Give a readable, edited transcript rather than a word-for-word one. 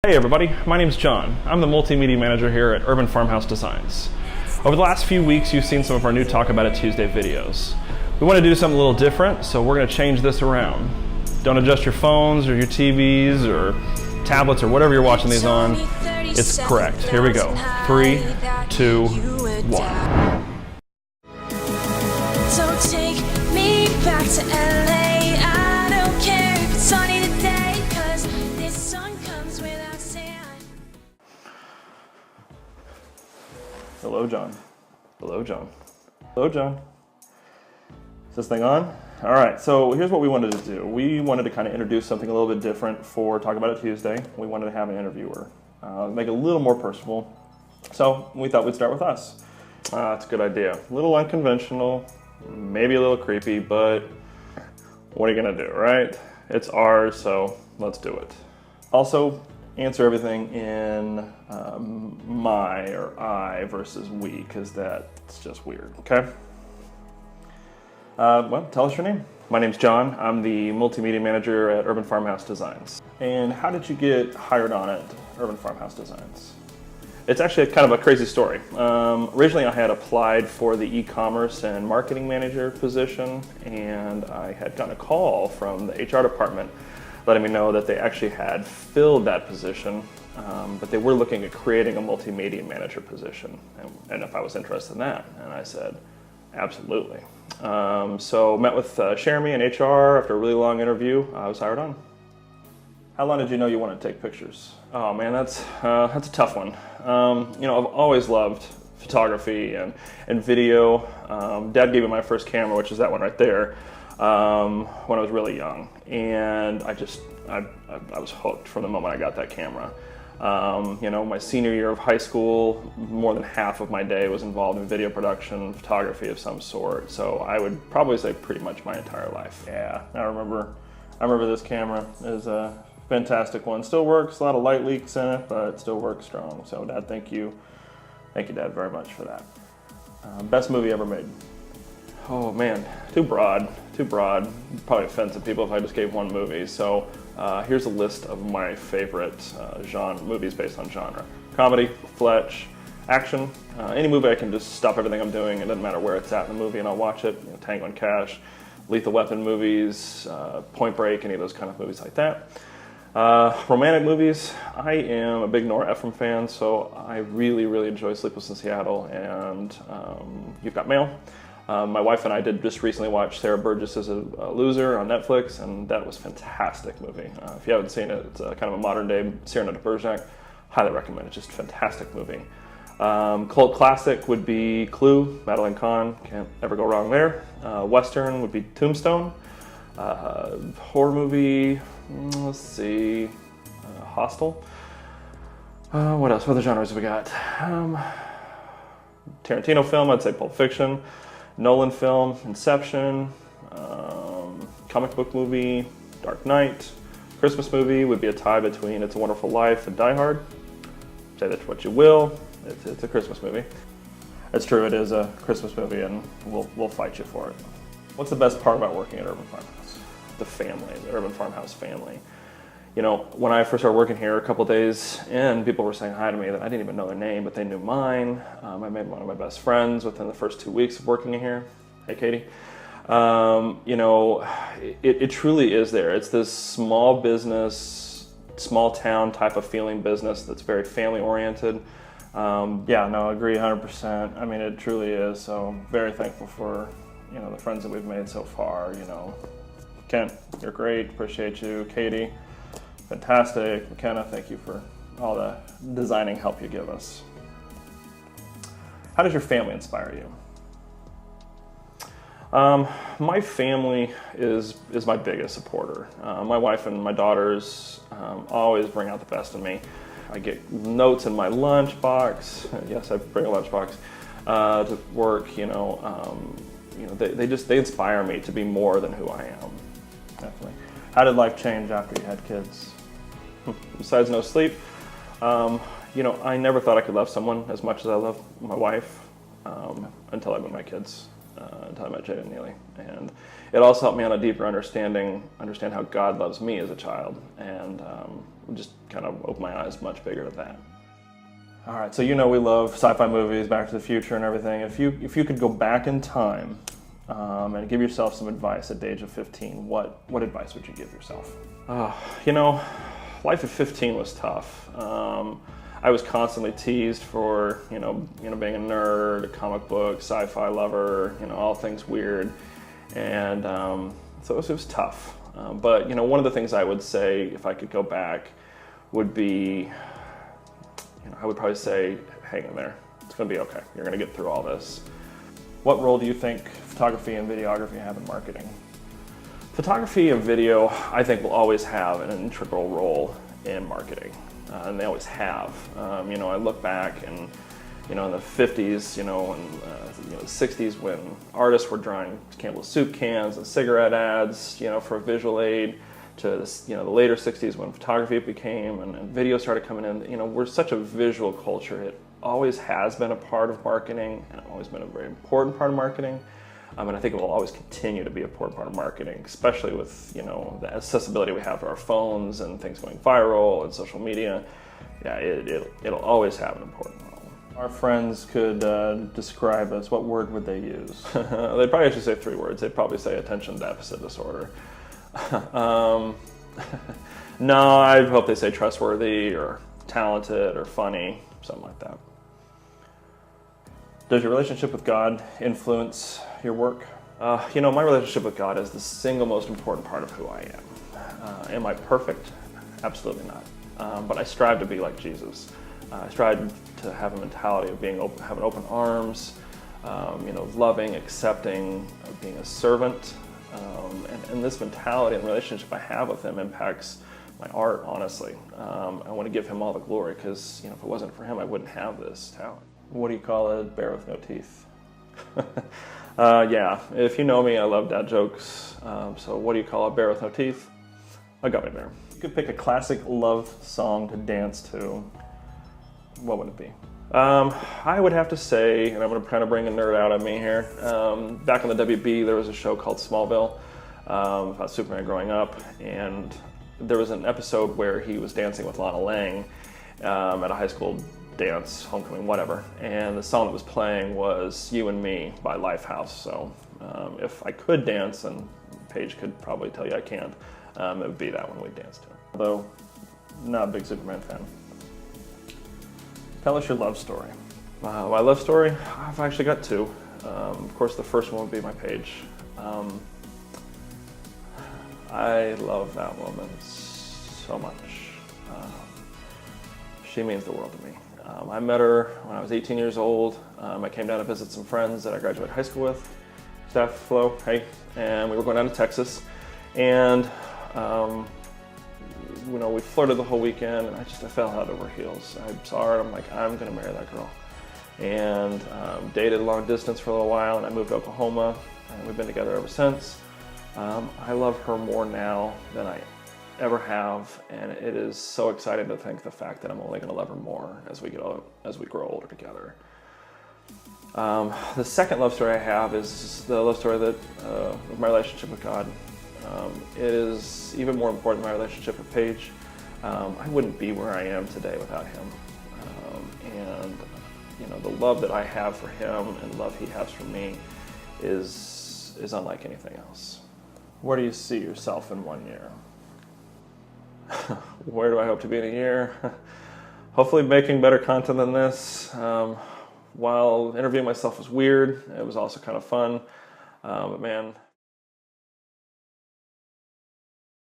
Hey everybody, my name's John. I'm the multimedia manager here at Urban Farmhouse Designs. Over the last few weeks, you've seen some of our new Talk About It Tuesday videos. We want to do something a little different, so we're going to change this around. Don't adjust your phones or your TVs or tablets or whatever you're watching these on. It's correct. Here we go. 3, 2, 1. So take me back to LA. I don't care if it's sunny today, 'cause this sun comes without sand. Hello, John. Hello, John. Hello, John. Is this thing on? All right, so here's what we wanted to do. We wanted to kind of introduce something a little bit different for Talk About It Tuesday. We wanted to have an interviewer, make it a little more personal. So we thought we'd start with us. That's a good idea. A little unconventional, maybe a little creepy, but what are you gonna do, right? It's ours, so let's do it. Also, answer everything in my or I versus we, because that's just weird, okay? Well, tell us your name. My name's John. I'm the multimedia manager at Urban Farmhouse Designs. And how did you get hired on at Urban Farmhouse Designs? It's actually kind of a crazy story. Originally, I had applied for the e-commerce and marketing manager position, and I had gotten a call from the HR department letting me know that they actually had filled that position, but they were looking at creating a multimedia manager position, and if I was interested in that. And I said, absolutely. So met with Jeremy in HR. After a really long interview, I was hired on. How long did you know you wanted to take pictures? Oh man, that's a tough one. You know, I've always loved photography and video. Dad gave me my first camera, which is that one right there, when I was really young, and I was hooked from the moment I got that camera. You know, my senior year of high school, more than half of my day was involved in video production, photography of some sort. So I would probably say pretty much my entire life. Yeah, I remember this camera. It was a fantastic one. Still works, a lot of light leaks in it, but it still works strong. So Dad, thank you. Thank you, Dad, very much for that. Best movie ever made? Oh man, too broad. Probably offend some people if I just gave one movie. So here's a list of my favorite genre movies based on genre. Comedy, Fletch, action, any movie I can just stop everything I'm doing. It doesn't matter where it's at in the movie and I'll watch it. You know, Tango and Cash, Lethal Weapon movies, Point Break, any of those kind of movies like that. Romantic movies, I am a big Nora Ephron fan, so I really enjoy Sleepless in Seattle and You've Got Mail. My wife and I did just recently watch Sarah Burgess' A Loser on Netflix, and that was a fantastic movie. If you haven't seen it, it's kind of a modern day Cyrano de Bergerac. Highly recommend it, just a fantastic movie. Cult classic would be Clue, Madeline Kahn, can't ever go wrong there. Western would be Tombstone. Horror movie, let's see, Hostel. What else? What other genres have we got? Tarantino film, I'd say Pulp Fiction. Nolan film, Inception. Comic book movie, Dark Knight. Christmas movie would be a tie between It's a Wonderful Life and Die Hard. Say that what you will. It's a Christmas movie. It's true, it is a Christmas movie, and we'll fight you for it. What's the best part about working at Urban Farmhouse? The family, the Urban Farmhouse family. You know, when I first started working here, a couple days in, people were saying hi to me that I didn't even know their name, but they knew mine. I made one of my best friends within the first 2 weeks of working in here. Hey, Katie. You know, it truly is there. It's this small business, small town type of feeling business that's very family oriented. Yeah, no, I agree 100%. I mean, it truly is. So very thankful for, you know, the friends that we've made so far. You know, Kent, you're great. Appreciate you. Katie, fantastic. McKenna, thank you for all the designing help you give us. How does your family inspire you? My family is my biggest supporter. My wife and my daughters always bring out the best in me. I get notes in my lunchbox. Yes, I bring a lunchbox to work. You know, they inspire me to be more than who I am. Definitely. How did life change after you had kids? Besides no sleep, you know, I never thought I could love someone as much as I love my wife until I met my kids, until I met Jada and Neely. And it also helped me on a deeper understand how God loves me as a child. And just kind of opened my eyes much bigger to that. All right, so you know we love sci-fi movies, Back to the Future and everything. If you could go back in time and give yourself some advice at the age of 15, what advice would you give yourself? You know, life at 15 was tough. I was constantly teased for you know being a nerd, a comic book, sci-fi lover, you know, all things weird, and so it was tough. But you know, one of the things I would say if I could go back would be, you know, I would probably say, hang in there. It's going to be okay. You're going to get through all this. What role do you think photography and videography have in marketing? Photography and video, I think, will always have an integral role in marketing, and they always have. You know, I look back and, you know, in the 50s, you know, and you know, the 60s when artists were drawing Campbell's soup cans and cigarette ads, you know, for a visual aid, to you know the later 60s when photography became and video started coming in. You know, we're such a visual culture. It always has been a part of marketing, and always been a very important part of marketing. And I think it will always continue to be an important part of marketing, especially with, you know, the accessibility we have to our phones and things going viral and social media. Yeah, it'll always have an important role. Our friends could describe us. What word would they use? They'd probably actually say 3 words. They'd probably say attention deficit disorder. No, I hope they say trustworthy or talented or funny, something like that. Does your relationship with God influence your work? You know, my relationship with God is the single most important part of who I am. Am I perfect? Absolutely not. But I strive to be like Jesus. I strive to have a mentality of being open, having open arms, you know, loving, accepting, being a servant. And this mentality and relationship I have with him impacts my art, honestly. I want to give him all the glory because, you know, if it wasn't for him, I wouldn't have this talent. What do you call a bear with no teeth? Yeah, if you know me, I love dad jokes. So what do you call a bear with no teeth? A gummy bear. If you could pick a classic love song to dance to, what would it be? I would have to say, and I'm going to kind of bring a nerd out of me here, back on the WB there was a show called Smallville about Superman growing up, and there was an episode where he was dancing with Lana Lang at a high school dance, homecoming, whatever, and the song that was playing was You and Me by Lifehouse. So if I could dance, and Paige could probably tell you I can't, it would be that one we'd dance to. Although, not a big Superman fan. Tell us your love story. My love story? I've actually got 2. Of course, the first one would be my Paige. I love that woman so much. She means the world to me. I met her when I was 18 years old. I came down to visit some friends that I graduated high school with. Steph, Flo, hey, and we were going down to Texas. And you know, we flirted the whole weekend, and I fell head over heels. I saw her, and I'm like, I'm gonna marry that girl. And dated long distance for a little while, and I moved to Oklahoma, and we've been together ever since. I love her more now than I ever have, and it is so exciting to think the fact that I'm only gonna love her more as we grow older together. The second love story I have is the love story that of my relationship with God. It is even more important than my relationship with Paige. I wouldn't be where I am today without him. And you know, the love that I have for him and love he has for me is unlike anything else. Where do you see yourself in 1 year? Where do I hope to be in a year? Hopefully making better content than this. While interviewing myself was weird, it was also kind of fun. But man,